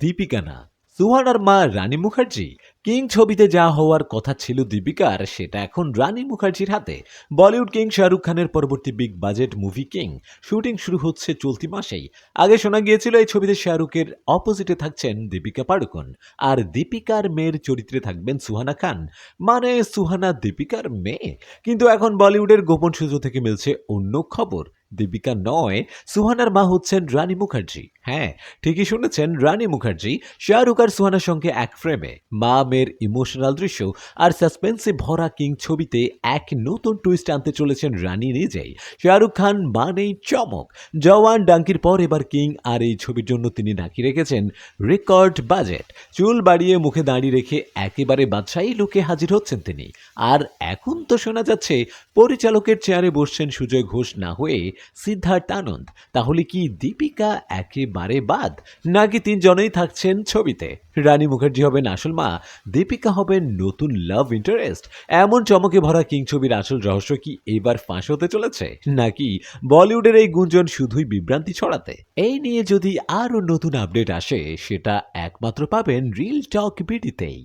দীপিকা না, সুহানার মা রানী মুখার্জি। কিং ছবিতে যা হওয়ার কথা ছিল দীপিকার, সেটা এখন রানী মুখার্জির হাতে। বলিউড কিং শাহরুখ খানের পরবর্তী big budget movie king shooting শুরু হচ্ছে চলতি মাসেই। আগে শোনা গিয়েছিল এই ছবিতে শাহরুখের অপোজিটে থাকছেন দীপিকা পাড়ুকোন, আর দীপিকার মেয়ের চরিত্রে থাকবেন সুহানা খান। মানে সুহানা দীপিকার মেয়ে। কিন্তু এখন বলিউডের গোপন সূত্র থেকে মিলছে অন্য খবর। দীপিকা নয়, সুহানার মা হচ্ছেন রানী মুখার্জি। হ্যাঁ, ঠিকই শুনেছেন, রানী মুখার্জি। শাহরুখ আর সুহানার সঙ্গে এক ফ্রেমে মা মেয়ের ইমোশনাল দৃশ্য আর সাসপেন্সে ভরা কিং ছবিতে এক নতুন টুইস্ট আনতে চলেছেন রানী নিজেই। শাহরুখ খান মানেই চমক। জওয়ান ডাঙ্কির পর এবার কিং, আর এই ছবির জন্য তিনি নাকি রেখেছেন রেকর্ড বাজেট। চুল বাড়িয়ে মুখে দাঁড়িয়ে রেখে একেবারে বাদশাহী লুকে হাজির হচ্ছেন তিনি। আর এখন তো শোনা যাচ্ছে পরিচালকের চেয়ারে বসছেন সুজয় ঘোষ না হয়ে সিদ্ধার্থ আনন্দ। তাহলে কি দীপিকা একেবারে বাদ, নাকি তিনজনেই থাকছেন ছবিতে? রানী মুখার্জি হবেন আসল মা, দীপিকা হবেন নতুন লাভ ইন্টারেস্ট। এমন চমকে ভরা কিং ছবির আসল রহস্য কি এবার ফাঁস হতে চলেছে, নাকি বলিউডের এই গুঞ্জন শুধুই বিভ্রান্তি ছড়াতে? এই নিয়ে যদি আরো নতুন আপডেট আসে, সেটা একমাত্র পাবেন রিল টক বিডিতেই।